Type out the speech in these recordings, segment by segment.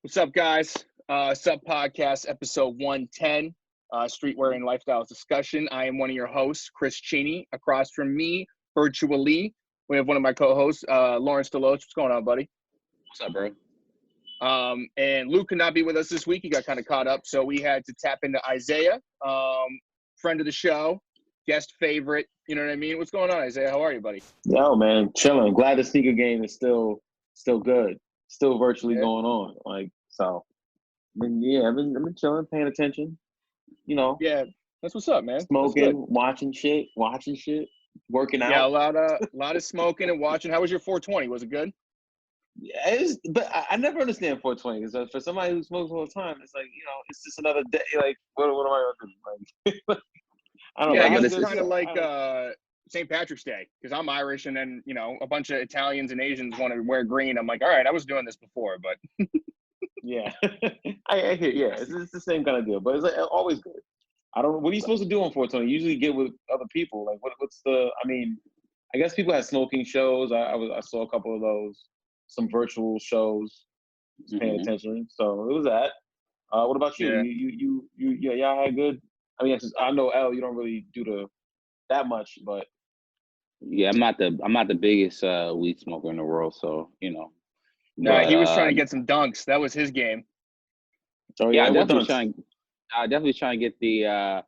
What's up, guys? Sub Podcast, episode 110, Streetwear and Lifestyles Discussion. I am one of your hosts, Chris Cheney. Across from me, virtually, we have one of my co-hosts, Lorenzo. What's going on, buddy? What's up, bro? And Luke could not be with us this week. He got kind of caught up, so we had to tap into Isaiah, friend of the show, guest favorite. You know what I mean? What's going on, Isaiah? How are you, buddy? Yo, man, chilling. Glad the sneaker game is still good. Still virtually going on. I've been chilling, paying attention. You know. Yeah, that's what's up, man. Smoking, watching shit, working out. Yeah, a lot of smoking and watching. How was your 420? Was it good? Yeah, but I never understand 420 because for somebody who smokes all the time, it's like, it's just another day. Like, what am I gonna do? Like, I don't know. I guess it's kind of like St. Patrick's Day, because I'm Irish, and then a bunch of Italians and Asians want to wear green. I'm like, all right, I was doing this before, but yeah, I hear. Yeah, it's the same kind of deal, but it's like, always good. I don't know, what are you supposed to do on 420? Usually get with other people. Like, what's the? I mean, I guess people had smoking shows. I saw a couple of those, some virtual shows. Just paying attention, so it was that. What about you? Yeah. Y'all had good. I mean, I know L, you don't really do that much, but. Yeah, I'm not the biggest weed smoker in the world, so No, but, he was trying to get some dunks. That was his game. Oh yeah, yeah, definitely trying to get the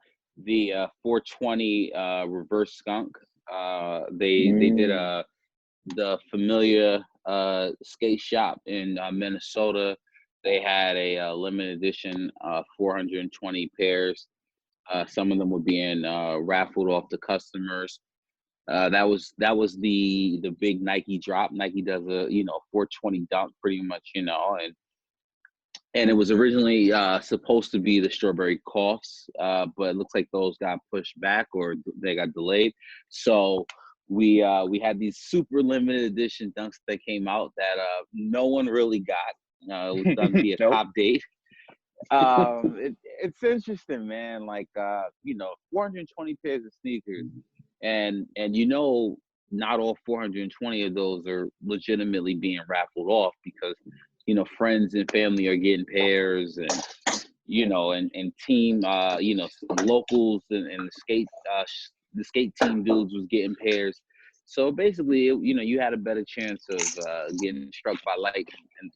420 reverse skunk. They did the Familiar skate shop in Minnesota. They had a limited edition 420 pairs. Some of them were being raffled off to customers. That was the big Nike drop. Nike does a 420 dunk pretty much, and it was originally supposed to be the strawberry coughs, but it looks like those got pushed back or they got delayed. So we had these super limited edition dunks that came out that no one really got. It was done via Nope. Top Date. It's interesting, man. Like 420 pairs of sneakers. And not all 420 of those are legitimately being raffled off because friends and family are getting pairs, and and team locals and the skate team dudes was getting pairs. So basically, you had a better chance of getting struck by lightning, and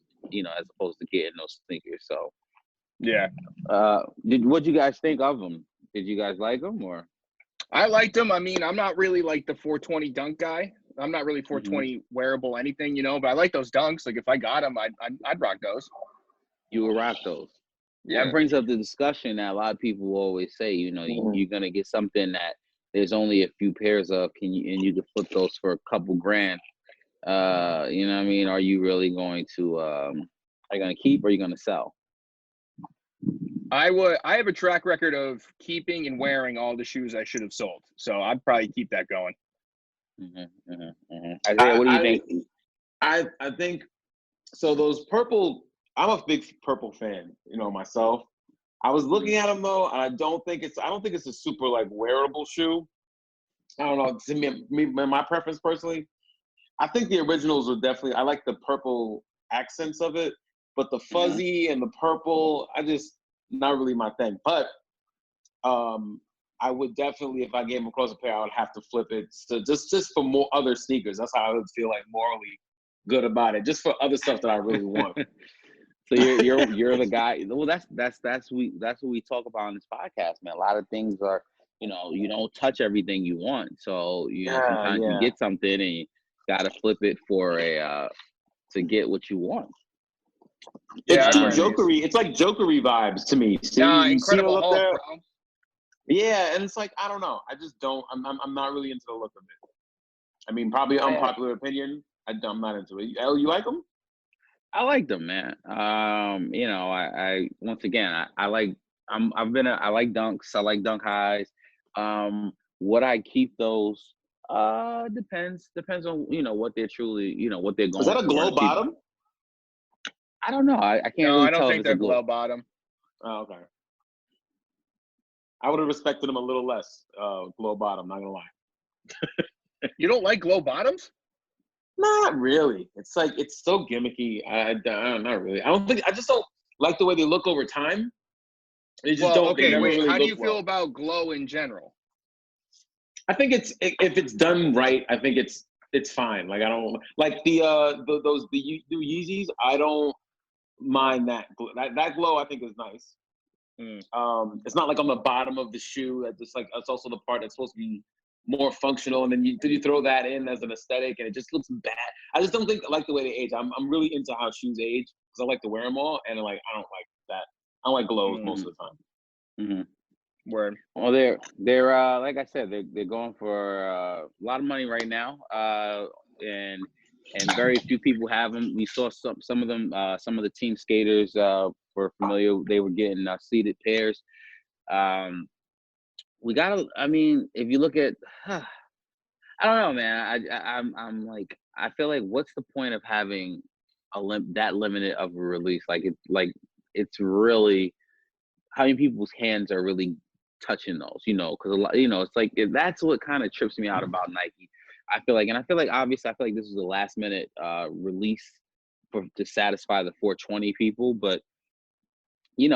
as opposed to getting those sneakers. So Yeah. What'd you guys think of them? Did you guys like them or? I liked them. I mean, I'm not really like the 420 dunk guy. I'm not really 420 wearable anything, but I like those dunks. Like if I got them, I'd rock those. You would rock those. Yeah. That brings up the discussion that a lot of people will always say, you're gonna get something that there's only a few pairs of, and you can flip those for a couple grand. You know what I mean? Are you really going to are you gonna keep or are you gonna sell? I have a track record of keeping and wearing all the shoes I should have sold. So I'd probably keep that going. Isaiah, what do you think? I think so. Those purple, I'm a big purple fan, myself. I was looking at them though, and I don't think it's a super like wearable shoe. I don't know. To me, my preference personally, I think the originals are definitely. I like the purple accents of it, but the fuzzy and the purple, not really my thing. But I would definitely, if I came across a pair, I would have to flip it. So just for more other sneakers. That's how I would feel like morally good about it. Just for other stuff that I really want. So you're the guy. Well, that's what we talk about on this podcast, man. A lot of things are, you don't touch everything you want. So sometimes you get something and you gotta flip it for to get what you want. It's too jokery. It's like jokery vibes to me. Incredible Hulk, bro. Yeah, and it's like I don't know. I just don't. I'm not really into the look of it. I mean, probably unpopular opinion. I'm not into it. Elle, you like them? I like them, man. I once again I like. I like dunks. I like dunk highs. Would I keep those? Depends on what they're truly what they're going. Is that a glow bottom? I don't know. I can't. No, really I don't tell think if they're it's a glow bottom. Oh, okay. I would have respected them a little less. Glow bottom, not gonna lie. You don't like glow bottoms? Not really. It's like it's so gimmicky. Not really. I just don't. like the way they look over time. They just Well, don't. They okay, never wait. really How do look you feel well. about glow in general? I think if it's done right, I think it's fine. Like I don't like the new Yeezys. I don't mind that. That glow I think is nice. It's not like on the bottom of the shoe. That just like it's also the part that's supposed to be more functional, and then you throw that in as an aesthetic, and it just looks bad. I just don't think like the way they age. I'm really into how shoes age because I like to wear them all, and like I don't like that. I don't like glows most of the time. Mm-hmm. Word. Well, they're like I said, they're going for a lot of money right now, and very few people have them. We saw some of them, some of the team skaters were familiar. They were getting seated pairs. We gotta. I mean, if you look at, I don't know, man. I'm like, I feel like, what's the point of having that limited of a release? Like it's really, how many people's hands are really touching those, because a lot, it's like that's what kind of trips me out about Nike. I feel like obviously I feel like this is a last minute release to satisfy the 420 people, but you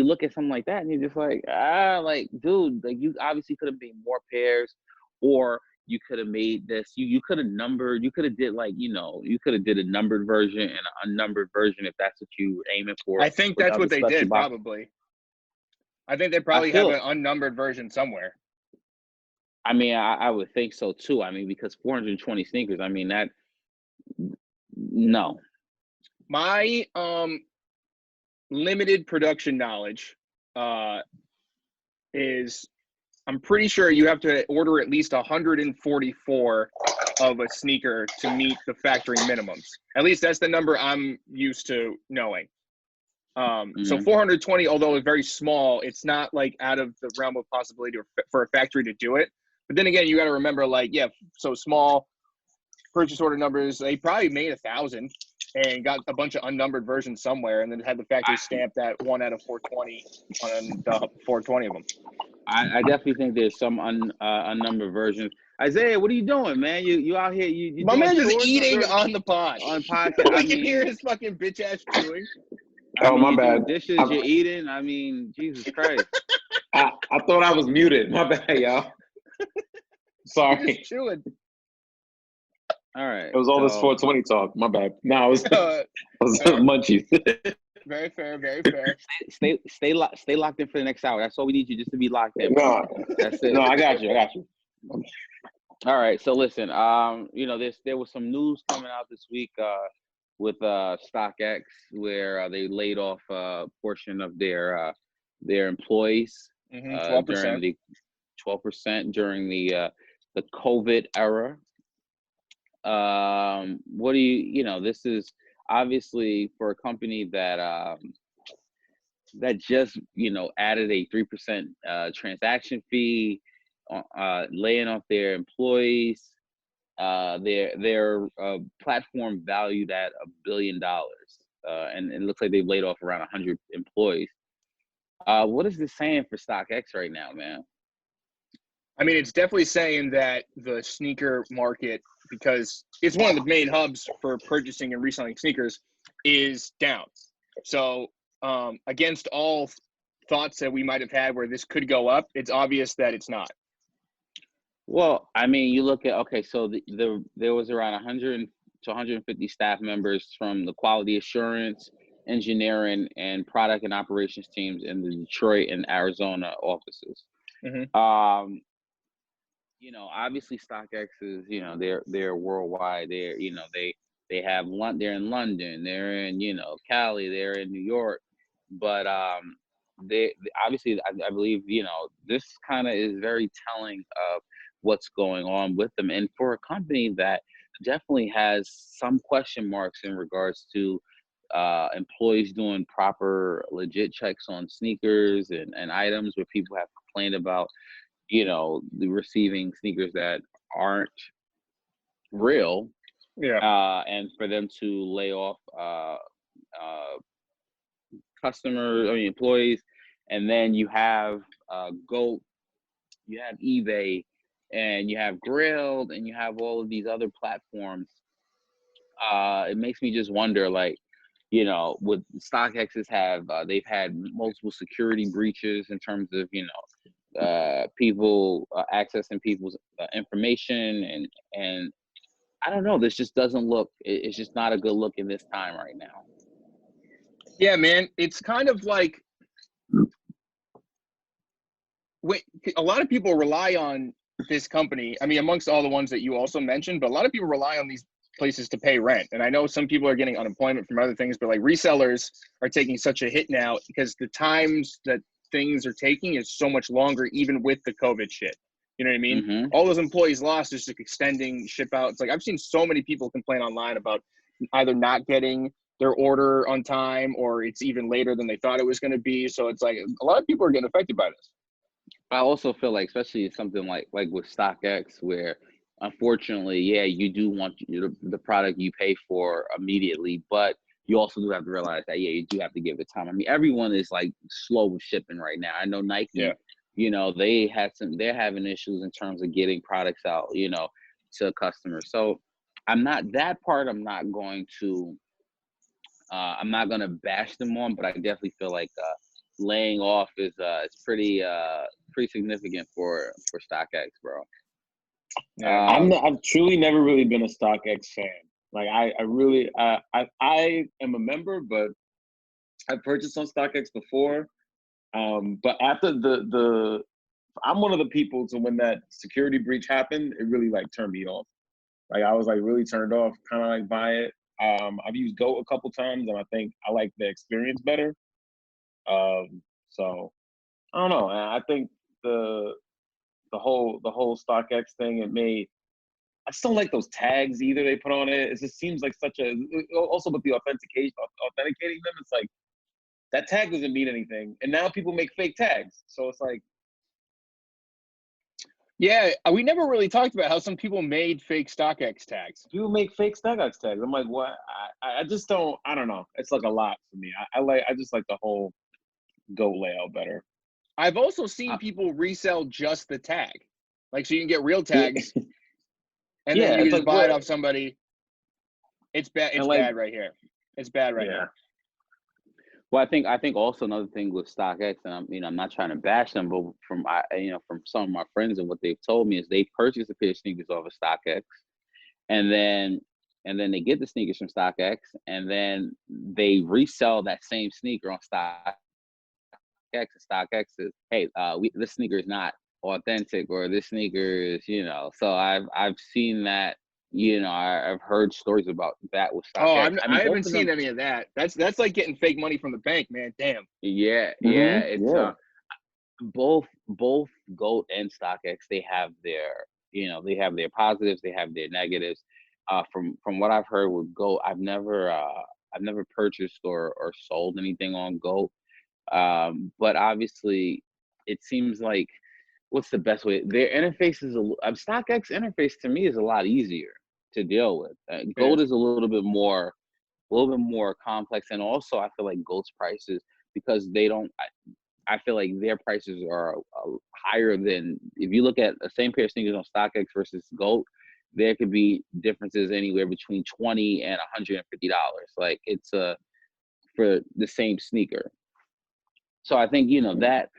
look at something like that and you're just like, like, dude, like, you obviously could have made more pairs, or you could have made this, you could have numbered, you could have did like, you could have did a numbered version and an unnumbered version if that's what you were aiming for. I think that's what they did, probably. I think they probably have an unnumbered version somewhere. I mean, I would think so too. I mean, because 420 sneakers, I mean, no. My limited production knowledge is, I'm pretty sure you have to order at least 144 of a sneaker to meet the factory minimums. At least that's the number I'm used to knowing. So 420, although it's very small, it's not like out of the realm of possibility for a factory to do it. But then again, you got to remember, like, yeah, so small purchase order numbers, they probably made 1,000 and got a bunch of unnumbered versions somewhere, and then had the factory stamp that 1 out of 420 on the 420 of them. I definitely think there's some unnumbered versions. Isaiah, what are you doing, man? You out here? You My man just chores eating on the pod. On podcast, I can hear his fucking bitch ass chewing. I mean, my bad. Dishes, you're eating. I mean, Jesus Christ. I thought I was muted. My bad, y'all. Sorry. Just chewing. All right. It was all this 420 talk. My bad. No, it was munchies. Very fair. Very fair. Stay locked in for the next hour. That's all we need you just to be locked in. No, that's it. No, I got you. All right. So listen, there was some news coming out this week with StockX, where they laid off a portion of their employees 12%. during the 12% during the COVID era. What do this is obviously for a company that that just added a 3% transaction fee, laying off their employees. Their platform valued at $1 billion, and it looks like they've laid off around 100 employees. What is this saying for StockX right now, man? I mean, it's definitely saying that the sneaker market, because it's one of the main hubs for purchasing and reselling sneakers, is down. So against all thoughts that we might have had where this could go up, it's obvious that it's not. Well, I mean, you look at, so there was around 100 to 150 staff members from the quality assurance, engineering, and product and operations teams in the Detroit and Arizona offices. Mm-hmm. Obviously StockX is, they're worldwide. They're, they have they're in London, they're in, Cali, they're in New York, but they obviously, I believe, this kind of is very telling of what's going on with them. And for a company that definitely has some question marks in regards to employees doing proper legit checks on sneakers and items, where people have complained about receiving sneakers that aren't real, and for them to lay off employees, and then you have GOAT, you have eBay, and you have Grilled, and you have all of these other platforms. It makes me just wonder, like, you know, with StockX's they've had multiple security breaches in terms of, you know, people accessing people's information, and I don't know. This just doesn't look. It's just not a good look in this time right now. Yeah, man. It's kind of like a lot of people rely on this company. I mean, amongst all the ones that you also mentioned, but a lot of people rely on these places to pay rent. And I know some people are getting unemployment from other things, but like resellers are taking such a hit now because the times that things are taking is so much longer, even with the COVID shit. You know what I mean? Mm-hmm. All those employees lost is just extending ship out. It's like I've seen so many people complain online about either not getting their order on time or it's even later than they thought it was going to be. So it's like a lot of people are getting affected by this. I also feel like, especially something like with StockX, where unfortunately, yeah, you do want the product you pay for immediately, but you also do have to realize that, yeah, you do have to give it time. I mean, everyone is like slow with shipping right now. I know Nike, Yeah. you know, they're having issues in terms of getting products out, you know, to customers. So I'm not going to bash them on, but I definitely feel like laying off is pretty significant for StockX, bro. Yeah. I've truly never really been a StockX fan. Like I really I am a member, but I've purchased on StockX before. But after the I'm one of the people to when that security breach happened, it really like turned me off. Like I was like really turned off, kind of like by it. I've used Goat a couple times, and I think I like the experience better. So I don't know. I think the whole StockX thing, I just don't like those tags either they put on it. It just seems like such a, also with the authenticating them, it's like that tag doesn't mean anything. And now people make fake tags. So it's like, Yeah, we never really talked about how some people made fake StockX tags. people make fake StockX tags. I'm like, what? I just don't, I don't know. It's like a lot for me. I just like the whole Goat layout better. I've also seen people resell just the tag. Like, so you can get real Yeah, tags and then yeah, you it's can just like buy it what? off somebody. It's bad. It's And like, bad right here. It's bad right yeah, here. Well, I think also another thing with StockX, and I'm not trying to bash them, but from from some of my friends and what they've told me is they purchase a pair of sneakers off of StockX, and then they get the sneakers from StockX, and then they resell that same sneaker on StockX. And StockX is, hey, this sneaker is not authentic, or this sneaker is, you know. So I've seen that. You know, I've heard stories about that with Oh, StockX. I I mean, both haven't of seen them. any of that. That's like getting fake money from the bank, man. Damn. Yeah, yeah. mm-hmm, It's yeah. both Goat and StockX, they have their positives, they have their negatives. From what I've heard with Goat, I've never purchased or sold anything on Goat. But obviously, it seems like, what's the best way? Their interface is StockX interface to me is a lot easier to deal with. Yeah. Goat is a little bit more complex, and also I feel like Goat's prices, because they don't. I feel like their prices are higher than, if you look at the same pair of sneakers on StockX versus Goat, there could be differences anywhere between $20 and $150. Like it's for the same sneaker. So I think, you know, that,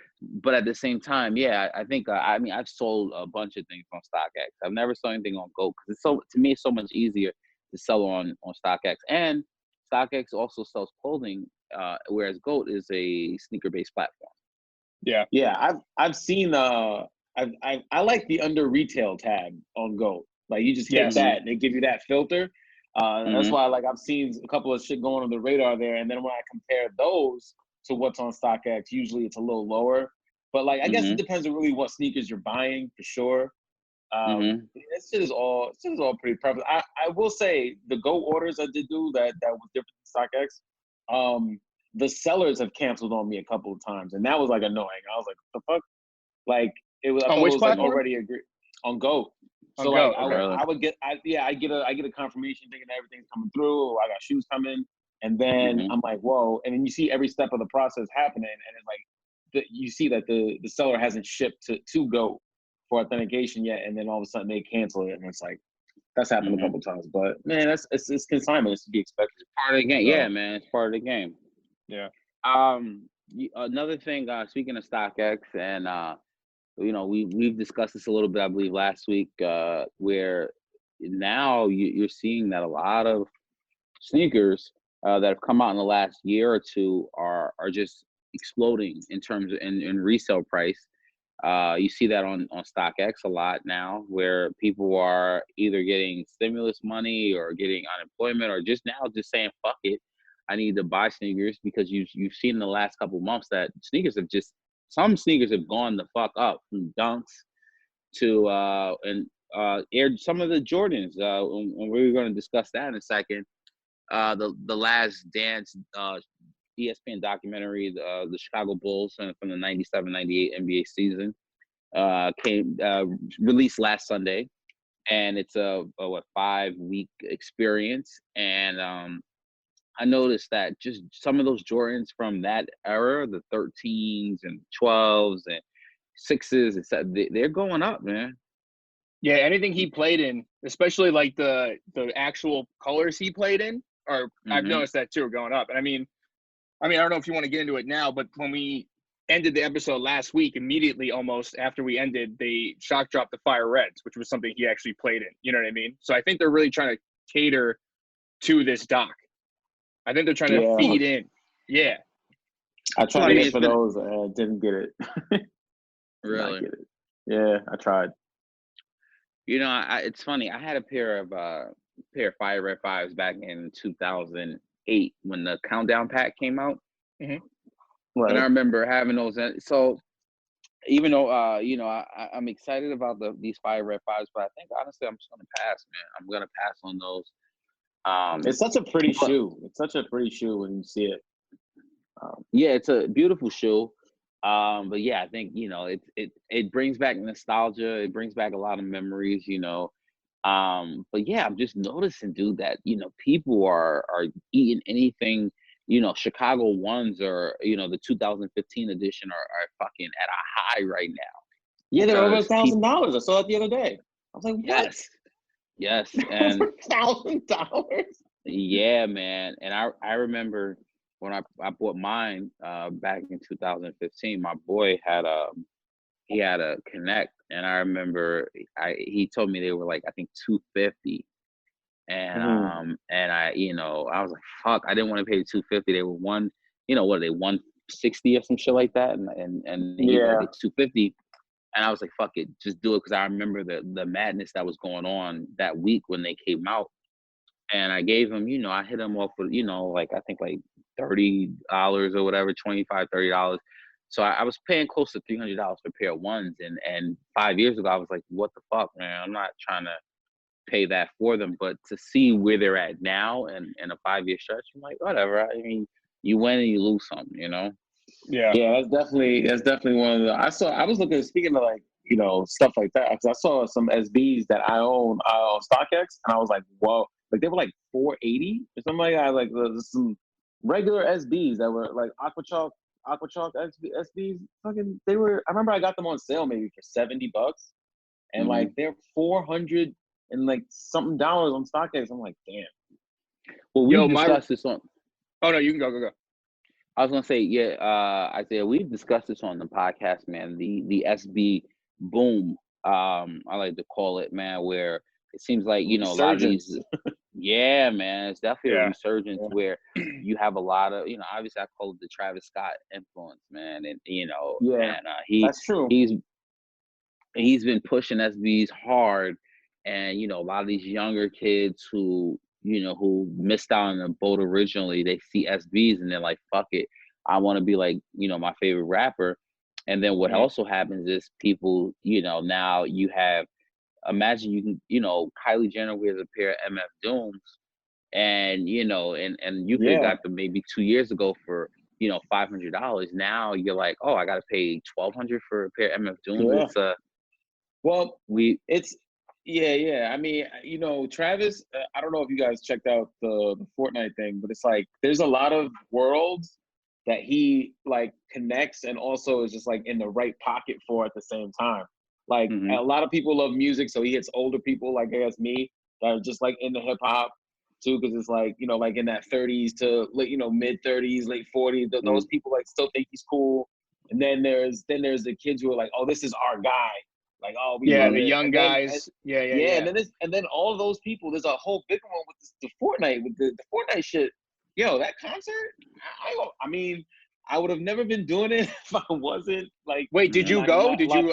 but at the same time, yeah, I think I mean, I've sold a bunch of things on StockX. I've never sold anything on Goat because to me it's so much easier to sell on StockX, and StockX also sells clothing, whereas Goat is a sneaker based platform. Yeah. Yeah, I've seen I like the under retail tab on Go. Like you just hit Yes. Mm-hmm. that and they give you that filter. That's Mm-hmm. why like I've seen a couple of shit going on the radar there. And then when I compare those to what's on StockX, usually it's a little lower. But like I guess it Mm-hmm. depends on really what sneakers you're buying for sure. Mm-hmm. This shit is all pretty prevalent. I will say the Go orders I did do that was different than StockX. The sellers have canceled on me a couple of times, and that was like annoying. I was like, what the fuck? Like it was. I On thought it which was like platform? already agreed on Go. On So like Go. Okay. I would get I get a confirmation thinking that everything's coming through. Or I got shoes coming, and then Mm-hmm. I'm like, whoa! And then you see every step of the process happening, and it's like you see that the seller hasn't shipped to Go for authentication yet, and then all of a sudden they cancel it, and it's like That's happened a couple times, but man, it's consignment. It's to be expected. Part of the game. So, Yeah, man, it's part of the game. Yeah. Another thing. Speaking of StockX, and we've discussed this a little bit, I believe, last week, where now you're seeing that a lot of sneakers that have come out in the last year or two are just exploding in terms of in resale price. You see that on StockX a lot now, where people are either getting stimulus money or getting unemployment, or just now just saying fuck it, I need to buy sneakers, because you've seen in the last couple of months that some sneakers have gone the fuck up, from Dunks to Air, some of the Jordans. And we're going to discuss that in a second. The Last Dance ESPN documentary, the Chicago Bulls from the 97-98 NBA season, came released last Sunday, and it's a 5-week experience. And I noticed that just some of those Jordans from that era, the 13s and 12s and 6s, they're going up, man. Yeah, anything he played in, especially like the actual colors he played in, I've noticed that too, going up. And I mean, I don't know if you want to get into it now, but when we ended the episode last week, immediately almost after we ended, they shock dropped the Fire Reds, which was something he actually played in. You know what I mean? So I think they're really trying to cater to this doc. I think they're trying to feed in. Yeah. I tried to get for those and didn't get it. Really? Get it. Yeah, I tried. It's funny. I had a pair of Fire Red 5s back in 2008 when the Countdown pack came out. Right. And I remember having those. So even though I'm excited about these Fire Red 5s, but I think honestly I'm just gonna pass, man. I'm gonna pass on those. It's such a pretty shoe. It's such a pretty shoe when you see it. Yeah, it's a beautiful shoe. But yeah, I think it brings back nostalgia. It brings back a lot of memories. But yeah, I'm just noticing, dude, that people are eating anything. Chicago ones, or the 2015 edition are fucking at a high right now. Yeah, they're over $1,000. I saw that the other day. I was like, what? Yes, and $1,000. Yeah, man. And I remember when I bought mine back in 2015. My boy had a Connect, and I remember he told me they were like, I think $250. And I was like, fuck, I didn't want to pay $250. They were what are they, $160 or some shit like that, and he had $250. And I was like, fuck it, just do it, because I remember the madness that was going on that week when they came out. And I gave him, I hit him up with, like I think like $30 or whatever, $25, $30. So I was paying close to $300 for a pair of ones. And 5 years ago, I was like, what the fuck, man? I'm not trying to pay that for them. But to see where they're at now and in a 5-year stretch, I'm like, whatever. I mean, you win and you lose something, Yeah, that's definitely one of the. I was looking, speaking of like stuff like that, because I saw some SBs that I own on StockX, and I was like, whoa, like they were like $480 or something like that. Like there's some regular SBs that were like Aquachalk SBs. Fucking, they were. I remember I got them on sale maybe for $70, and like they're $400 and like something dollars on StockX. I'm like, damn. Well, we discussed this on. Oh no, you can go. I was gonna say, yeah, Isaiah, we've discussed this on the podcast, man. The SB boom, I like to call it, man, where it seems like a lot of these. Yeah, man, it's definitely a resurgence where you have a lot of, obviously I call it the Travis Scott influence, man, and that's true. He's been pushing SBs hard, and a lot of these younger kids who missed out on the boat originally, they see SBs and they're like, fuck it, I want to be like, my favorite rapper. And then what also happens is people, now you have, imagine you can, Kylie Jenner wears a pair of MF Dooms, and, and you could have got them maybe 2 years ago for, $500. Now you're like, oh, I got to pay $1,200 for a pair of MF Dooms. Yeah. Yeah. I mean, Travis, I don't know if you guys checked out the Fortnite thing, but it's like there's a lot of worlds that he like connects and also is just like in the right pocket for at the same time. Like a lot of people love music, so he hits older people like I guess me, that are just like into hip hop too, because it's like, you know, like in that 30s to late, you know, mid 30s, late 40s. Those people like still think he's cool. And then there's the kids who are like, oh, this is our guy. Like, oh, we love the it. young And then, guys. Yeah. and then all of those people, there's a whole big one with the Fortnite, with the Fortnite shit. Yo, that concert, I mean, I would have never been doing it if I wasn't like. Wait, did you go? Did you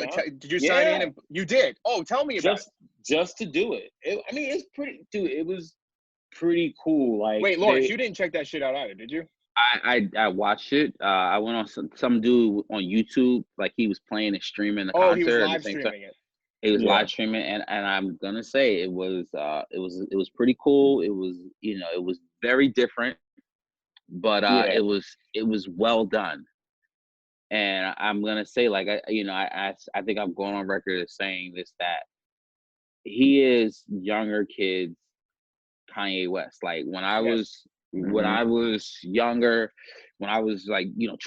sign in? Yeah. And you did. Oh, tell me about it. Just to do it. I mean, it's pretty, dude. It was pretty cool. Like, wait, Lawrence, you didn't check that shit out either, did you? I watched it. I went on some dude on YouTube, like he was playing and streaming the concert. Oh, he was live at the same streaming time. it. He was live streaming, and I'm gonna say it was pretty cool. It was, you know, it was very different, but it was well done. And I'm gonna say, like, I think I'm going on record as saying this, that he is younger kids Kanye West. Like when I was younger, when I was like, you know,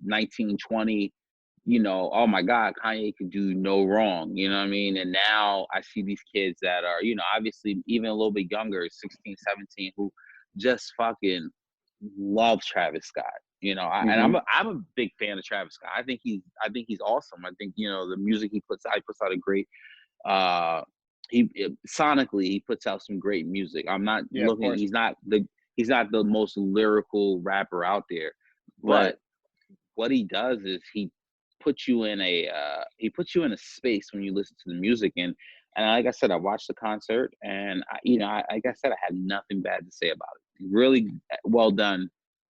19, 20, you know, oh my God, Kanye could do no wrong, you know what I mean? And now I see these kids that are, you know, obviously even a little bit younger, 16, 17, who just fucking love Travis Scott. You know, and I'm a big fan of Travis Scott. I think he's awesome. I think, you know, the music he puts out a great sonically he puts out some great music. I'm not looking, he's not the most lyrical rapper out there, but what he does is he puts you in a space when you listen to the music. And like I said, I watched the concert, and like I said, I had nothing bad to say about it. Really well done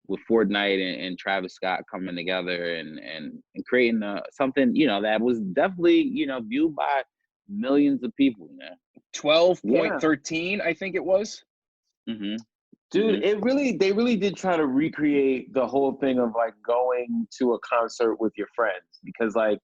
with Fortnite and Travis Scott coming together and creating something, you know, that was definitely, you know, viewed by millions of people, man. 12.13, I think it was. Dude, they really did try to recreate the whole thing of like going to a concert with your friends, because like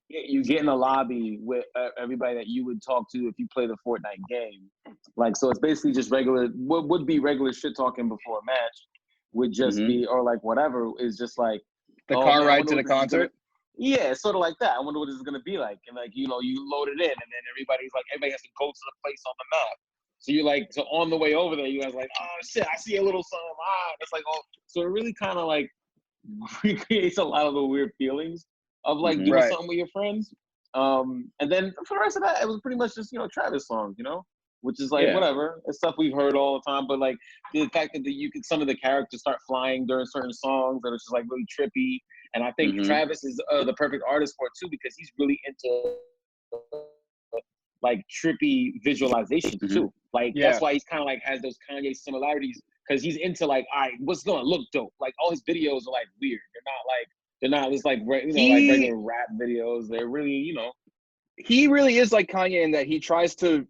you get in the lobby with everybody that you would talk to if you play the Fortnite game. Like, so it's basically just regular, what would be regular shit talking before a match would just be, or like whatever, is just like the car ride to the concert. Yeah, sort of like that. I wonder what this is gonna be like. And like, you know, you load it in, and then everybody has to go to the place on the map. So you're like, so on the way over there, you guys like, oh shit, I see a little something. It's like, oh, so it really kind of like recreates a lot of the weird feelings of like doing something with your friends. And then for the rest of that, it was pretty much just, you know, Travis songs, you know, which is like whatever. It's stuff we've heard all the time. But like the fact that some of the characters start flying during certain songs, that it's just like really trippy. And I think Travis is the perfect artist for it too, because he's really into like trippy visualizations too. Like that's why he's kind of like has those Kanye similarities, because he's into like, all right, what's gonna look dope? Like all his videos are like weird. They're not just like, you know, like regular rap videos. They're really, you know. He really is like Kanye in that he tries to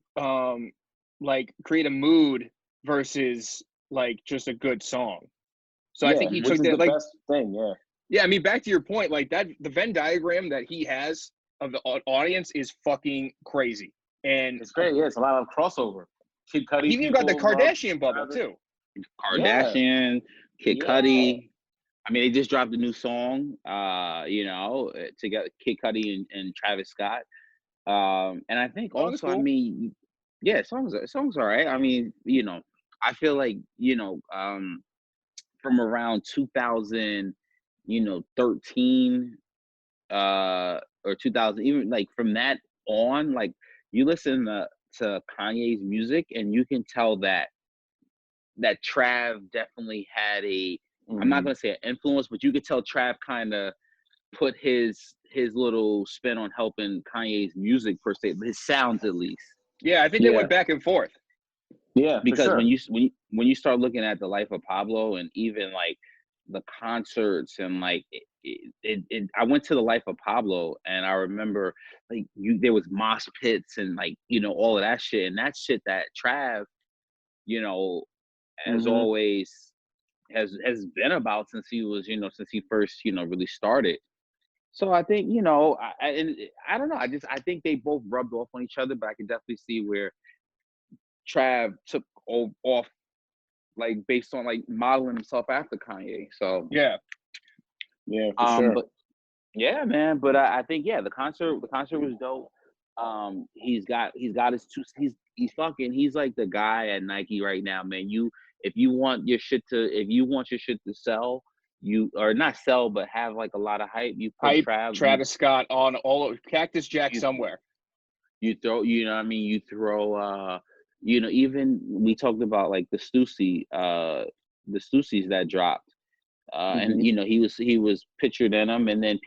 like create a mood versus like just a good song. So I think he took that, like, best thing, Yeah, I mean, back to your point, like that, the Venn diagram that he has of the audience is fucking crazy, and it's great. Yeah, it's a lot of crossover. Kid Cudi. He even got the Kardashian bubble too. Kardashian, Kid Cudi. I mean, they just dropped a new song, you know, together, Kid Cudi and Travis Scott. And I think also, cool. I mean, yeah, songs all right. I mean, you know, I feel like, you know, from around 2000. 13 or 2000, even like from that on, like you listen to Kanye's music and you can tell that Trav definitely had I'm not gonna say an influence, but you could tell Trav kind of put his little spin on helping Kanye's music per se, his sounds at least. Yeah, I think they went back and forth. Yeah, because when you start looking at the life of Pablo and even like the concerts and like I went to the life of Pablo and I remember like there was mosh pits and like, you know, all of that shit, and that shit that Trav, you know, as always has been about since he was, you know, since he first, you know, really started. So I think, you know, I don't know, I think they both rubbed off on each other, but I can definitely see where Trav took off like based on like modeling himself after Kanye. So yeah, for sure. But yeah, man. But I think the concert was dope. He's got his he's like the guy at Nike right now, man. If you want your shit to sell, you or not sell, but have like a lot of hype, you put Travis Scott on all of Cactus Jack you, somewhere. You throw, you know what I mean? You throw, even we talked about like the Stussies that dropped. And he was pictured in them, and then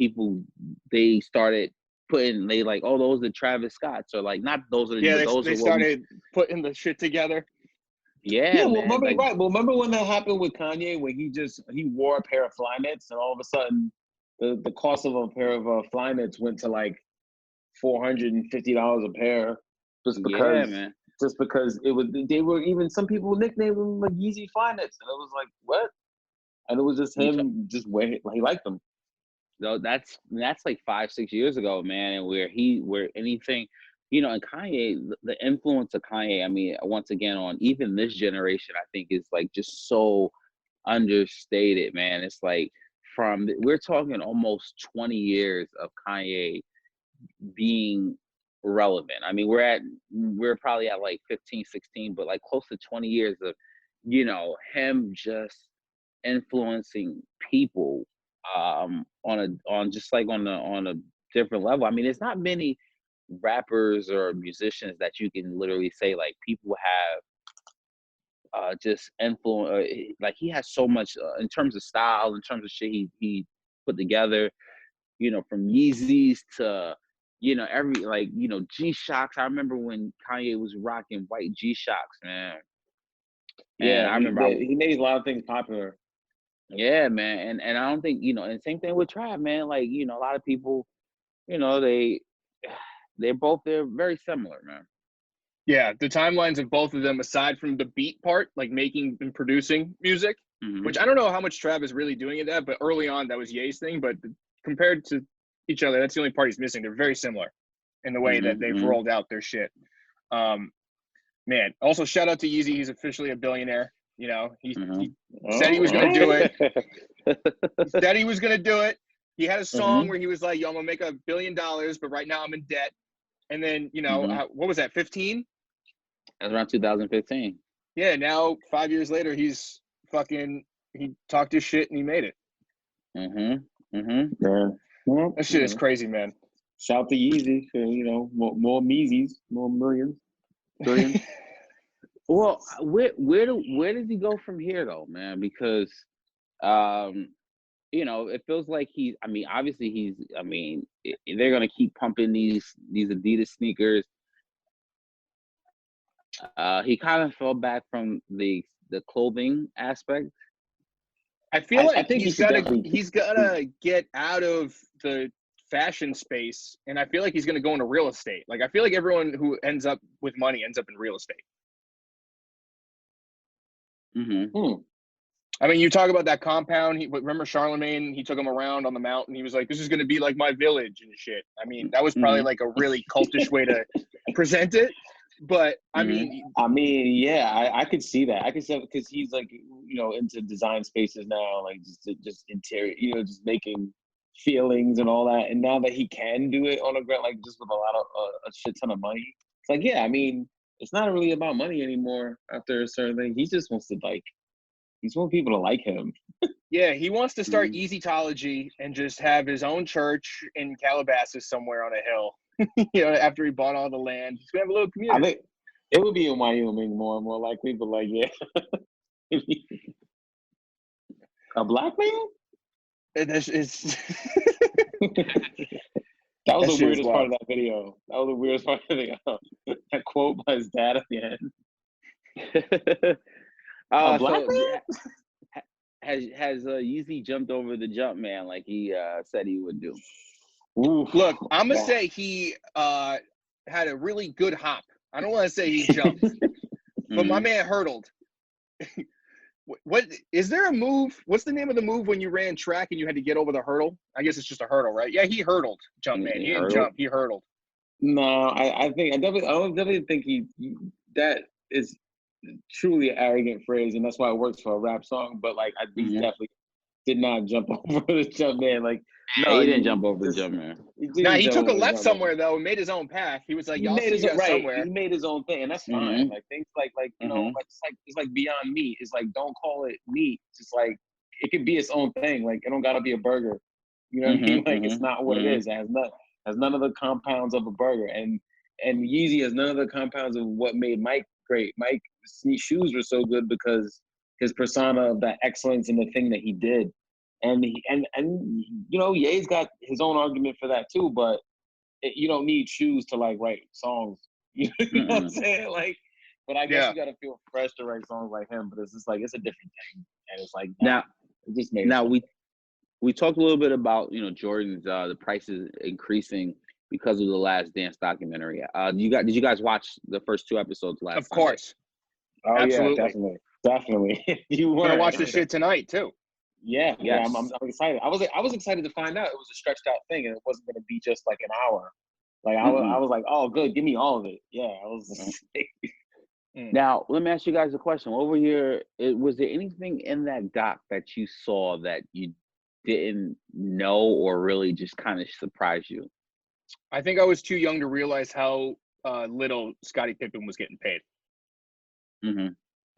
they started putting oh, those are Travis Scotts, or like not those are they started putting the shit together. Yeah, man. Remember when that happened with Kanye, when he wore a pair of Flyknits, and all of a sudden the cost of a pair of Flyknits went to like $450 a pair, just because they were, even some people nicknamed them like Yeezy Flyknits, and it was like, what? And it was just him, just where he liked them. No, that's like 5-6 years ago, man. And where anything, and Kanye, the influence of Kanye, I mean, once again, on even this generation, I think is like just so understated, man. It's like we're talking almost 20 years of Kanye being relevant. I mean, we're probably at like 15, 16, but like close to 20 years of, him just influencing people on a different level. I mean, there's not many rappers or musicians that you can literally say like people have just influence. Like he has so much in terms of style, in terms of shit he put together. From Yeezys to G-Shocks. I remember when Kanye was rocking white G-Shocks, man. And I remember he made a lot of things popular. Yeah, man, and I don't think and same thing with Trav, man. Like a lot of people, they're very similar, man. Yeah, the timelines of both of them, aside from the beat part, like making and producing music, which I don't know how much Trav is really doing at that, but early on that was Ye's thing. But compared to each other, that's the only part he's missing. They're very similar in the way that they've rolled out their shit. Man, also shout out to Yeezy. He's officially a billionaire. He said he was going to do it. He said he was going to do it. He had a song where he was like, yo, I'm going to make $1 billion, but right now I'm in debt. And then, what was that, 15? That was around 2015. Yeah, now 5 years later, he talked his shit and he made it. Yeah. Well, that shit is crazy, man. Shout to Yeezy for, more Meezys, more millions. Billions. Well, where does he go from here though, man? Because it feels like obviously they're gonna keep pumping these Adidas sneakers. He kind of fell back from the clothing aspect. I feel like he's gotta get out of the fashion space, and I feel like he's gonna go into real estate. Like I feel like everyone who ends up with money ends up in real estate. I mean, you talk about that compound. Remember Charlemagne? He took him around on the mountain. He was like, "This is going to be like my village and shit." I mean, that was probably like a really cultish way to present it. But I mean, yeah, I could see that. I could see, because he's like, into design spaces now, like just interior, just making feelings and all that. And now that he can do it on a ground, like just with a lot of a shit ton of money, it's like, yeah, I mean, it's not really about money anymore after a certain thing. He just wants to he wants people to like him. Yeah, he wants to start Easytology and just have his own church in Calabasas somewhere on a hill. After he bought all the land, he's gonna have a little community. I think it would be in Wyoming more and more likely, but like, yeah. A black man? It's That was the weirdest part of that video. That was the weirdest part of the video. That quote by his dad at the end. A black man? Has Yeezy jumped over the jump man like he said he would do? Oof. Look, I'm gonna say he had a really good hop. I don't want to say he jumped, but my man hurdled. What is there a move? What's the name of the move when you ran track and you had to get over the hurdle? I guess it's just a hurdle, right? Yeah, he hurdled. Jump man. He didn't jump. He hurdled. No, I definitely think that is truly an arrogant phrase, and that's why it works for a rap song. But like, I think definitely did not jump over the jump man. Like, no, he didn't jump over the jump man. Nah, he took a left somewhere though and made his own path. He was like, He "Y'all made see his you own, right. somewhere." He made his own thing, and that's fine. Like things like you know, like it's like Beyond Meat. It's like, don't call it meat. It's just like it could be its own thing. Like it don't gotta be a burger. You know what I mean? Like it's not what it is. It has none of the compounds of a burger. And Yeezy has none of the compounds of what made Mike great. Mike's shoes were so good because his persona of that excellence in the thing that he did. And you know, Ye's got his own argument for that too, but you don't need shoes to like write songs. You know what I'm saying? Like, but I guess you got to feel fresh to write songs like him. But it's just like, it's a different thing, and it's like now it just made now we talked a little bit about, you know, Jordan's the prices increasing because of the Last Dance documentary. Did you guys watch the first 2 episodes last? Of course. Oh absolutely. Yeah, definitely. You want to watch this shit tonight too? Yeah, yes. Yeah. I'm excited. I was excited to find out it was a stretched out thing and it wasn't going to be just like an hour. Like I was like, oh, good, give me all of it. Yeah, I was. Now, let me ask you guys a question. Was there anything in that doc that you saw that you didn't know or really just kind of surprised you? I think I was too young to realize how little Scottie Pippen was getting paid.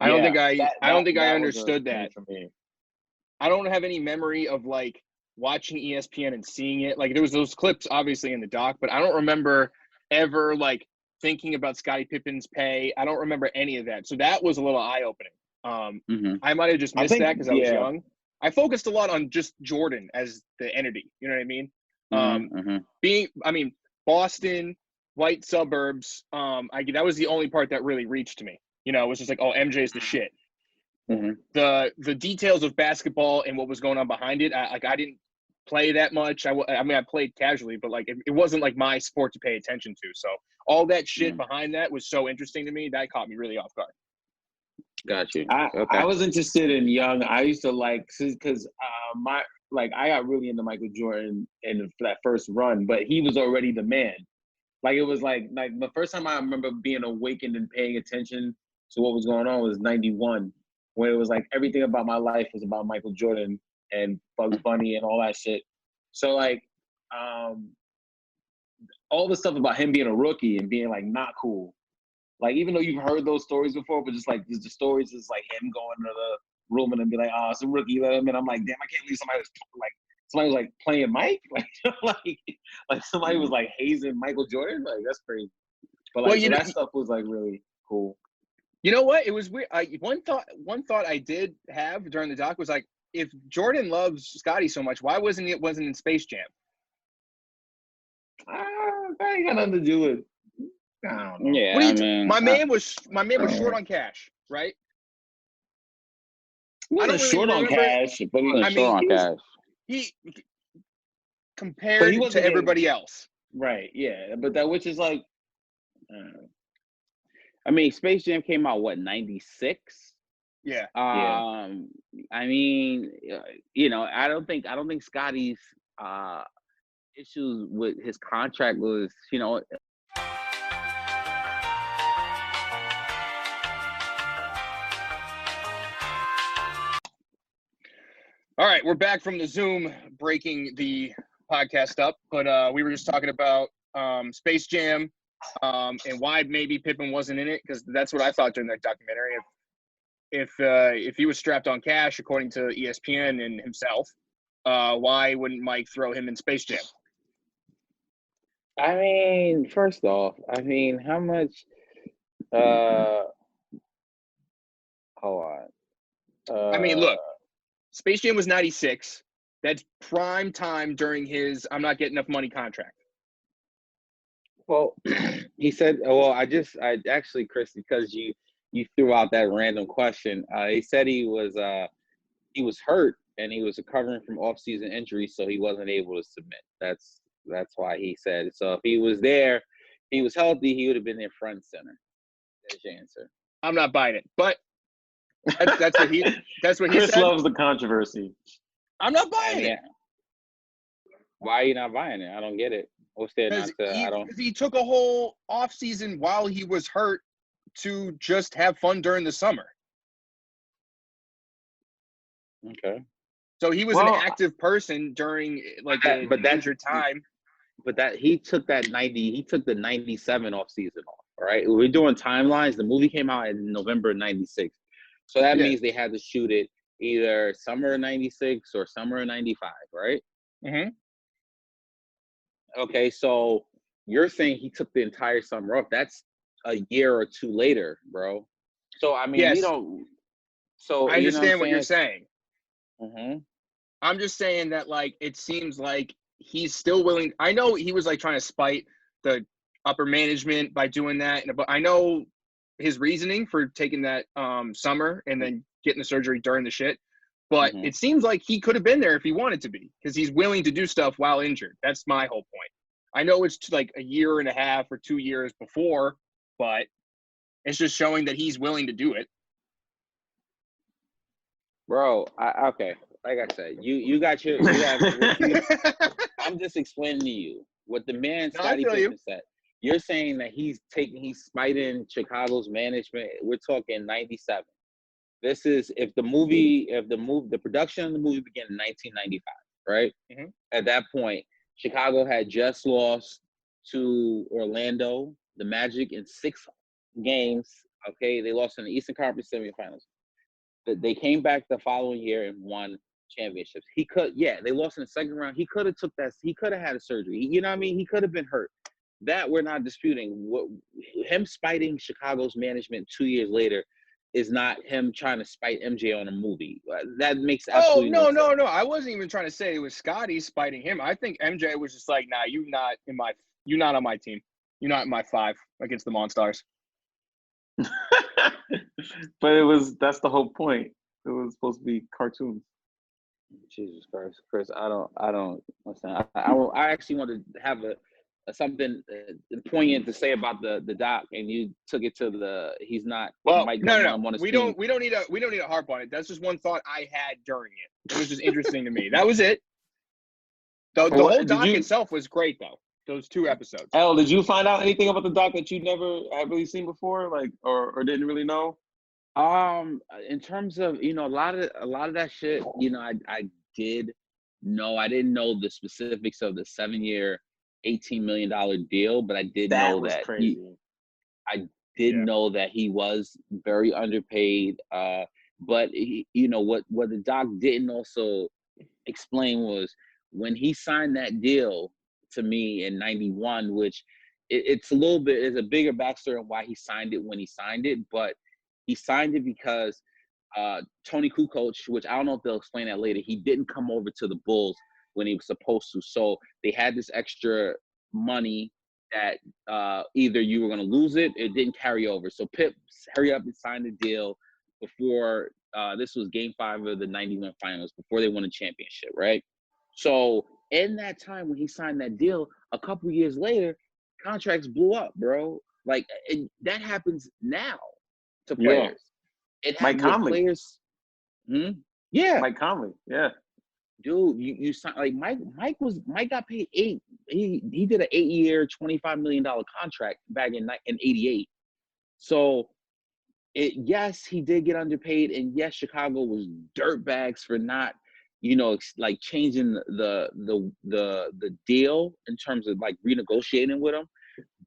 I don't think I understood that. For me. I don't have any memory of like watching ESPN and seeing it. Like there was those clips obviously in the doc, but I don't remember ever like thinking about Scottie Pippen's pay. I don't remember any of that. So that was a little eye-opening. I might have just missed that because I was young. I focused a lot on just Jordan as the entity. You know what I mean? Boston, white suburbs. That was the only part that really reached me. You know, it was just like, oh, MJ's the shit. The details of basketball and what was going on behind it, I didn't play that much. I played casually, but like it wasn't like my sport to pay attention to. So all that shit behind that was so interesting to me that caught me really off guard. Got you. I was interested in young. I used to like because I got really into Michael Jordan in that first run, but he was already the man. Like it was like the first time I remember being awakened and paying attention to what was going on was '91. When it was like everything about my life was about Michael Jordan and Bugs Bunny and all that shit. So like, all the stuff about him being a rookie and being like not cool. Like even though you've heard those stories before, but just like the stories is like him going to the room and be like, "Oh, it's a rookie," let him in. I'm like, damn, I can't believe somebody was like playing Mike, like somebody was like hazing Michael Jordan. Like that's crazy. But like that stuff was like really cool. You know what? It was weird. One thought I did have during the doc was like, if Jordan loves Scottie so much, why wasn't in Space Jam? That ain't got nothing to do with. I don't know. Yeah, my man was short on cash, right? He wasn't short on cash, but he was short on cash. He compared to everybody else, right? Yeah, but that which is like. I mean, Space Jam came out what, 96? Yeah. I mean, you know, I don't think Scottie's issues with his contract was, you know. All right, we're back from the Zoom, breaking the podcast up, but we were just talking about Space Jam. And why maybe Pippen wasn't in it, because that's what I thought during that documentary. If he was strapped on cash, according to ESPN and himself, why wouldn't Mike throw him in Space Jam? I mean, first off, how much? Hold on. Look, Space Jam was 96. That's prime time during his "I'm not getting enough money" contract. Well, he said, well, I actually, Chris, because you threw out that random question, he said he was hurt and he was recovering from off-season injuries, so he wasn't able to submit. That's why he said it. So if he was there, he was healthy, he would have been there front and center. There's your answer. I'm not buying it, but that's what he Chris said. loves the controversy. I'm not buying it. Why are you not buying it? I don't get it. Because he took a whole off season while he was hurt to just have fun during the summer. Okay. So he was an active person during like an injured time. But he took the 97 off season off. All right, we're doing timelines. The movie came out in November '96, so that means they had to shoot it either summer of '96 or summer of '95, right? Mm-hmm. Okay, so you're saying he took the entire summer off. That's a year or two later, bro. So I mean, we don't. So I understand what you're saying. Mm-hmm. I'm just saying that, like, it seems like he's still willing. I know he was like trying to spite the upper management by doing that, but I know his reasoning for taking that summer and then getting the surgery during the shit. But it seems like he could have been there if he wanted to be, because he's willing to do stuff while injured. That's my whole point. I know it's like a year and a half or 2 years before, but it's just showing that he's willing to do it. Bro, okay. Like I said, you got I'm just explaining to you what the man Scottie Pippen said. You're saying that he's spiting Chicago's management. We're talking 97. This is the production of the movie began in 1995, right? Mm-hmm. At that point, Chicago had just lost to Orlando, the Magic, in 6 games. Okay, they lost in the Eastern Conference semifinals. They came back the following year and won championships. They lost in the second round. He could have had a surgery. You know what I mean? He could have been hurt. That we're not disputing. Him spiting Chicago's management 2 years later is not him trying to spite MJ on a movie. That makes absolutely no sense. No. I wasn't even trying to say it was Scottie spiting him. I think MJ was just like, nah, you're not on my team. You're not in my 5 against the Monstars. But that's the whole point. It was supposed to be cartoons. Jesus Christ, Chris, I don't listen. I actually wanted to have something poignant to say about the doc, and you took it to he's not. Well, no. We don't need to harp on it. That's just one thought I had during it. It was just interesting to me. That was it. The whole doc itself was great, though. Those 2 episodes. Elle, did you find out anything about the doc that you never had really seen before, like, or didn't really know? In terms of, a lot of that shit, I did know. I didn't know the specifics of the 7-year, $18 million deal, but I did know that know that he was very underpaid. But what the doc didn't also explain was when he signed that deal to me in 91, which it's a bigger backstory on why he signed it when he signed it, but he signed it because Tony Kukoc, which I don't know if they'll explain that later, he didn't come over to the Bulls when he was supposed to. So they had this extra money that either you were going to lose it didn't carry over. So Pip, hurry up and sign the deal before this was Game 5 of the 91 finals, before they won a championship, right? So in that time when he signed that deal, a couple years later, contracts blew up, bro. Like, that happens now to players. Yeah. It happened with players. Yeah. Mike Conley. Yeah. Dude, you signed, like, Mike got paid 8. He did an 8-year, $25 million contract back in 88. So yes, he did get underpaid, and yes, Chicago was dirtbags for not, like, changing the deal in terms of, like, renegotiating with him.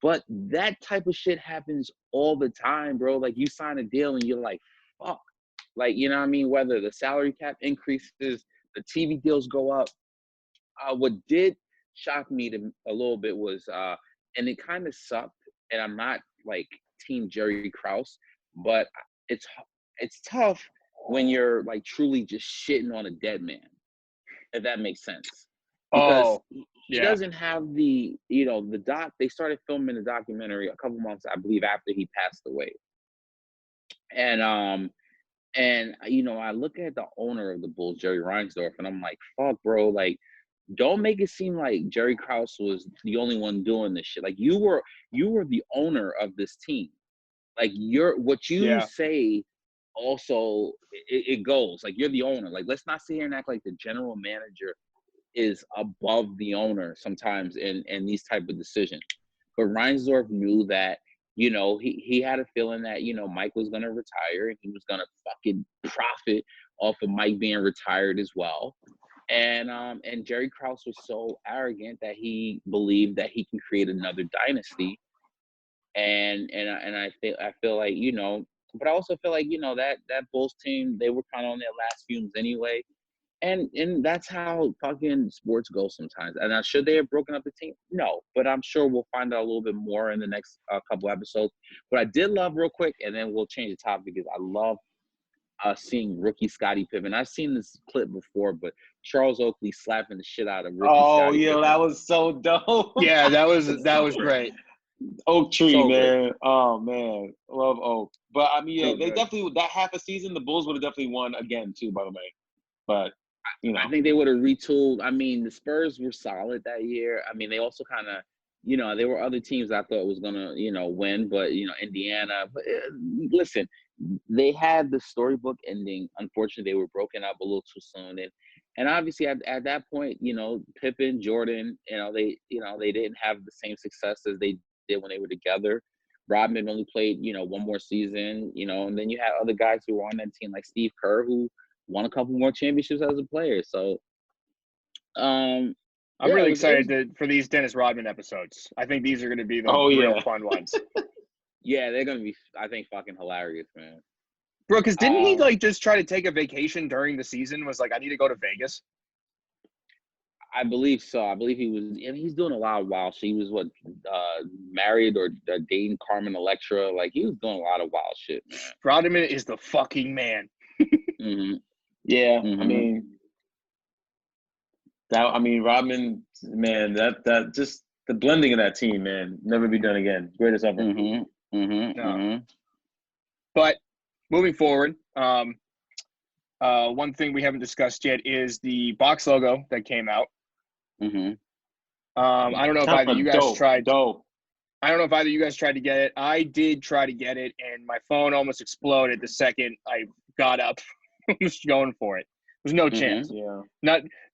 But that type of shit happens all the time, bro. Like, you sign a deal and you're like, fuck. Like, you know what I mean? Whether the salary cap increases, the TV deals go up. What did shock me a little bit was, and it kind of sucked, and I'm not, like, team Jerry Krause, but it's tough when you're, like, truly just shitting on a dead man, if that makes sense. Because he doesn't have the doc. They started filming the documentary a couple months, I believe, after he passed away. And I look at the owner of the Bulls, Jerry Reinsdorf, and I'm like, fuck, bro, like, don't make it seem like Jerry Krause was the only one doing this shit. Like, you were the owner of this team. Like, what you say also it goes. Like, you're the owner. Like, let's not sit here and act like the general manager is above the owner sometimes in these type of decisions. But Reinsdorf knew that he had a feeling that, Mike was going to retire and he was going to fucking profit off of Mike being retired as well. And Jerry Krause was so arrogant that he believed that he can create another dynasty. And I feel like, but I also feel like, that Bulls team, they were kind of on their last fumes anyway. And that's how fucking sports go sometimes. And now, should they have broken up the team? No, but I'm sure we'll find out a little bit more in the next couple episodes. What I did love real quick, and then we'll change the topic, because I love seeing rookie Scottie Pippen. I've seen this clip before, but Charles Oakley slapping the shit out of rookie Scottie Pippen. That was so dope. Yeah, that was great. Oak tree, So man. good. Oh man, love Oak. But I mean, yeah, So they good. definitely, that half a season, the Bulls would have definitely won again too. By the way, but I think they would have retooled. I mean, the Spurs were solid that year. I mean, they also kind of, there were other teams I thought was gonna, win, but Indiana. But listen, they had the storybook ending. Unfortunately, they were broken up a little too soon, and obviously at that point, Pippen, Jordan, they didn't have the same success as they did when they were together. Rodman only played, one more season, and then you had other guys who were on that team like Steve Kerr, who won a couple more championships as a player. So, I'm really excited for these Dennis Rodman episodes. I think these are going to be the real fun ones. Yeah, they're going to be, I think, fucking hilarious, man. Bro, because didn't he just try to take a vacation during the season? Was like, I need to go to Vegas. I believe so. I believe he was, and he's doing a lot of wild shit. He was married or dating Carmen Electra. Like, he was doing a lot of wild shit, man. Rodman is the fucking man. Mm-hmm. Yeah, Mm-hmm. Rodman, man, that just the blending of that team, man, never be done again. Greatest ever. Mm-hmm. Mm-hmm. No. Mm-hmm. But moving forward, one thing we haven't discussed yet is the box logo that came out. Mm-hmm. I don't know if either you guys tried. Dope. I don't know if either of you guys tried to get it. I did try to get it, and my phone almost exploded the second I got up. Just going for it. There's no chance. Yeah.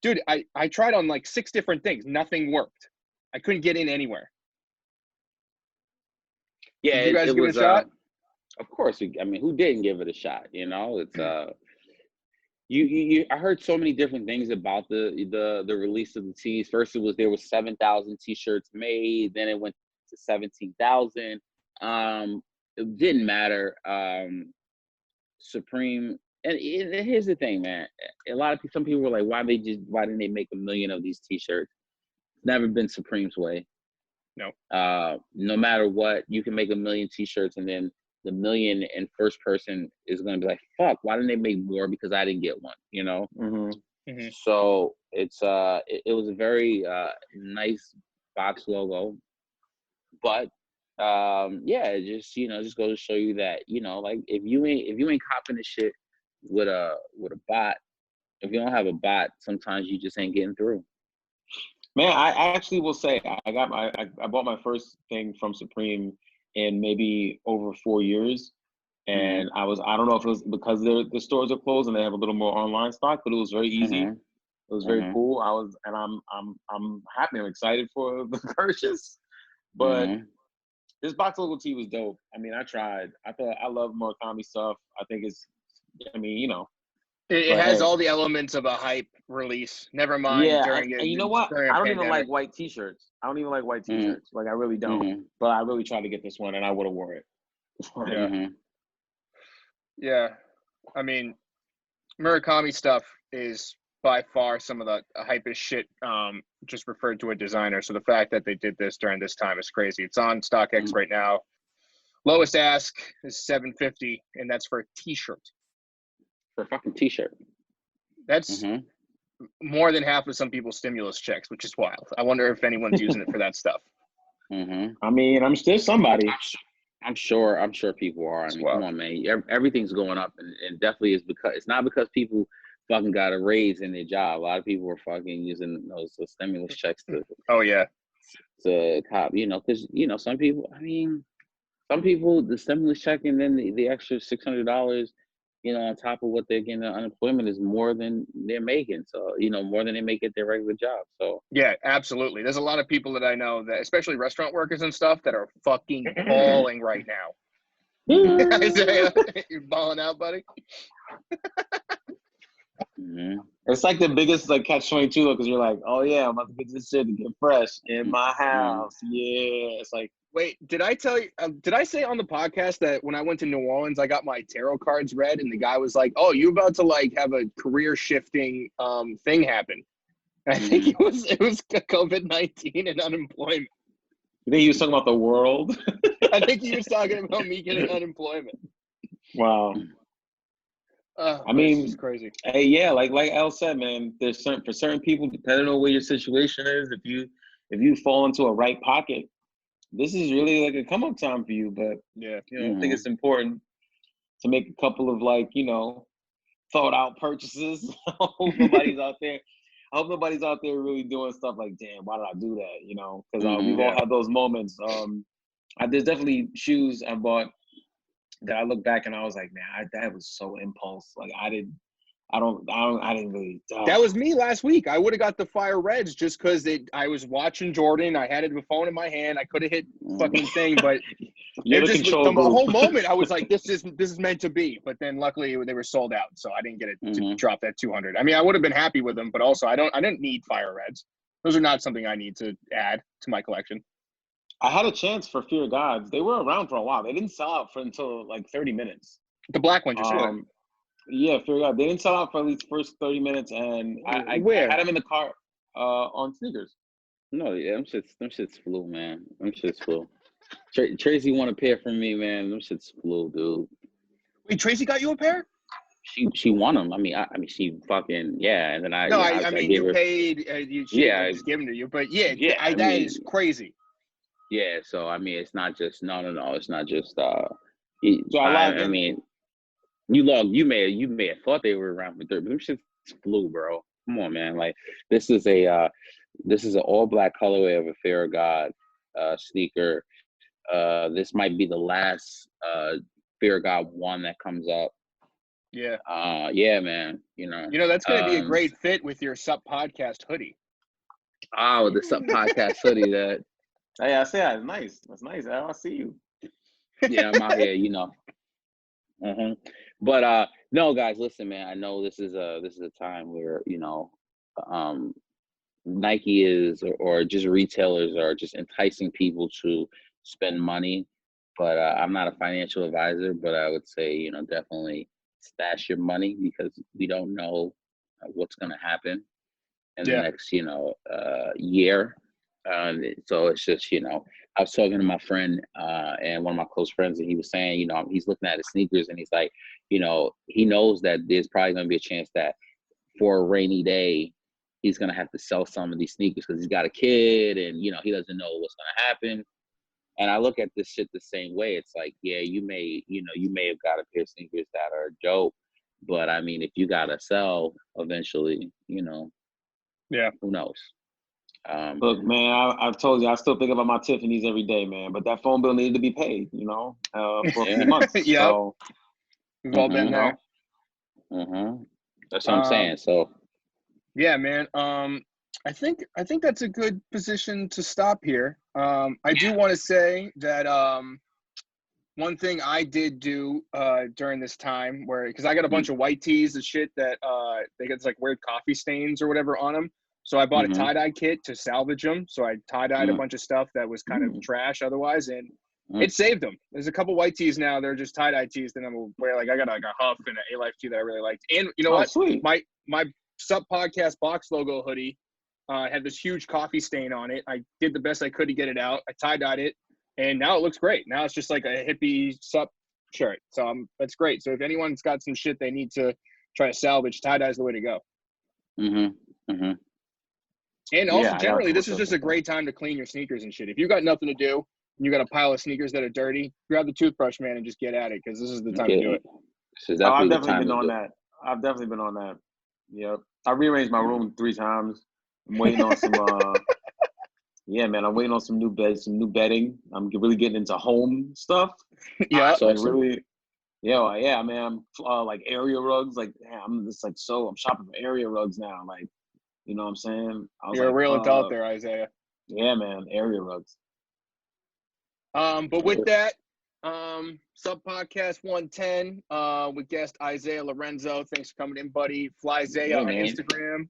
Dude, I tried on like 6 different things. Nothing worked. I couldn't get in anywhere. Yeah, did you guys give it a shot? Of course. I mean, who didn't give it a shot? It's I heard so many different things about the release of the tees. First, there was 7,000 t-shirts made. Then it went to 17,000. It didn't matter. Supreme. And here's the thing, man. Some people were like, why didn't they make 1 million of these t-shirts? It's never been Supreme's way. No. No matter what, you can make 1 million t-shirts, and then the million and first person is going to be like, fuck, why didn't they make more? Because I didn't get one, Mm-hmm. Mm-hmm. So it's it was a very nice box logo, but it just goes to show you that, like, if you ain't copping this shit with a bot, if you don't have a bot, sometimes you just ain't getting through. Man, I actually will say I bought my first thing from Supreme in maybe over 4 years, and I don't know if it was because the stores are closed and they have a little more online stock, but it was very easy. Mm-hmm. It was very cool. I'm happy. I'm excited for the purchase, but this box logo tee was dope. I mean, I tried. I love Murakami stuff. I think it's. It has all the elements of a hype release. Never mind. Yeah, and you know what? I don't even like white t-shirts. Like, I really don't. Mm-hmm. But I really tried to get this one, and I would have wore it. Yeah. I mean, Murakami stuff is by far some of the hypest shit, just referred to a designer. So the fact that they did this during this time is crazy. It's on StockX right now. Lowest ask is $750, and that's for a t-shirt. For a fucking t-shirt. That's more than half of some people's stimulus checks, which is wild. I wonder if anyone's using it for that stuff. I mean, I'm still somebody. I'm sure people are. I mean, come on, man. Everything's going up, and definitely it's not because people fucking got a raise in their job. A lot of people are fucking using those stimulus checks to cop, because some people, the stimulus check and then the extra $600 on top of what they're getting in unemployment is more than they're making. So, more than they make at their regular job. So yeah, absolutely. There's a lot of people that I know that, especially restaurant workers and stuff, that are fucking balling right now. Isaiah, you're balling out, buddy. It's like the biggest like catch-22 though, because you're like, oh yeah, I'm about to get this shit to get fresh in my house. Yeah, it's like. Wait, did I tell you? Did I say on the podcast that when I went to New Orleans, I got my tarot cards read, and the guy was like, "Oh, you're about to like have a career shifting thing happen." And I think it was COVID-19 and unemployment. You think he was talking about the world? I think he was talking about me getting unemployment. Wow. I mean, it's crazy. Hey, yeah, like El said, man. There's for certain people, depending on where your situation is, if you fall into a right pocket, this is really like a come up time for you. But yeah, I think it's important to make a couple of like thought out purchases. I hope nobody's out there really doing stuff like, damn, why did I do that? Because we've all had those moments. There's definitely shoes I bought that I look back and I was like, man, that was so impulse. Like I didn't really. That was me last week. I would have got the Fire Reds just because I was watching Jordan. I had the phone in my hand. I could have hit fucking thing, but the whole moment I was like, this is meant to be. But then luckily they were sold out, so I didn't get it to drop that 200. I mean, I would have been happy with them, but also I didn't need Fire Reds. Those are not something I need to add to my collection. I had a chance for Fear Gods. They were around for a while. They didn't sell out until like 30 minutes. The black ones, you said. Yeah, Fear God. They didn't sell out for at least the first 30 minutes, and I had them in the car on sneakers. No, yeah, them shits flew, man. Them shits flew. Tracy won a pair from me, man. Them shits flew, dude. Wait, Tracy got you a pair? She won them. I mean, she fucking and then I. No, I mean you paid. She was given to you, but that is crazy. Yeah, so I mean, it's not just no. It's not just. So I mean, you may have thought they were around for 30, but them shits flew, bro. Come on, man. Like this is an all black colorway of a Fear of God sneaker. This might be the last Fear of God one that comes up. Yeah. Yeah, man. That's gonna be a great fit with your Sup Podcast hoodie. Oh, the Sup Podcast hoodie that. Hey, I say that's nice. That's nice. I see you. Yeah, I'm out here, But no, guys, listen, man. I know this is a time where Nike is or just retailers are just enticing people to spend money. But I'm not a financial advisor, but I would say definitely stash your money because we don't know what's going to happen in the next year. So it's just I was talking to my friend and one of my close friends, and he was saying he's looking at his sneakers and he's like he knows that there's probably going to be a chance that for a rainy day he's going to have to sell some of these sneakers because he's got a kid and he doesn't know what's going to happen. And I look at this shit the same way. It's like, yeah, you may have got a pair of sneakers that are dope, but I mean, if you gotta sell eventually, who knows? Look, man, I've told you I still think about my Tiffany's every day, man. But that phone bill needed to be paid, for a few months. Yeah, so, we've all been there. That's what I'm saying. So, yeah, man. I think that's a good position to stop here. I do want to say that one thing I did do during this time because I got a bunch of white tees and shit that they get like weird coffee stains or whatever on them. So I bought a tie-dye kit to salvage them. So I tie-dyed a bunch of stuff that was kind of trash otherwise, and it saved them. There's a couple white tees now. They're just tie-dye tees that I'm gonna wear. Like I got like a Huff and an A-Life tee that I really liked. And you know what? Sweet. My Sup Podcast box logo hoodie had this huge coffee stain on it. I did the best I could to get it out. I tie-dyed it, and now it looks great. Now it's just like a hippie Sup shirt. So that's great. So if anyone's got some shit they need to try to salvage, tie-dye is the way to go. And also, generally, this is just a great time to clean your sneakers and shit. If you got nothing to do and you got a pile of sneakers that are dirty, grab the toothbrush, man, and just get at it because this is the time to do it. I've definitely been on that. I've definitely been on that. Yep. I rearranged my room 3 times. I'm waiting on some. I'm waiting on some new beds, some new bedding. I'm really getting into home stuff. Yeah. So really, Yeah, man. Like area rugs. Like, I'm just like I'm shopping for area rugs now. Like, you know what I'm saying? I was You're a like, real adult there, Isaiah. yeah, man, area rugs. But with that, sub podcast 110 with guest Isaiah Lorenzo. Thanks for coming in, buddy. Fly Isaiah on man. Instagram.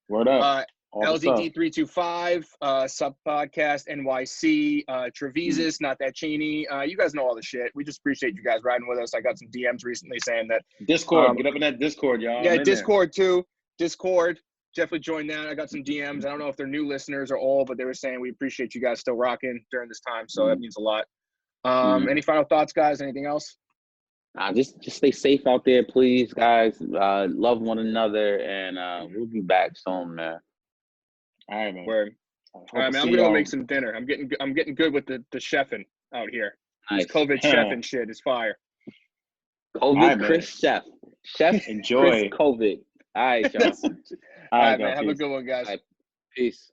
Word up. LDD325, sub podcast NYC, Trevisis, not that Cheney. You guys know all the shit. We just appreciate you guys riding with us. I got some DMs recently saying that Discord. Get up in that Discord, y'all. Yeah, Discord too. Discord. Definitely join that. I got some DMs. I don't know if they're new listeners or old, but they were saying we appreciate you guys still rocking during this time. So that means a lot. Any final thoughts, guys? Anything else? Just stay safe out there, please, guys. Love one another, and we'll be back soon, man. All right, man. Word. All right, man. I'm gonna go make some dinner. I'm getting good with the chefing out here. Nice. This COVID chefing shit is fire. COVID, right, Chris Chef. Enjoy. Chris COVID. All right, y'all. All right, man. Have a good one, guys. Right. Peace.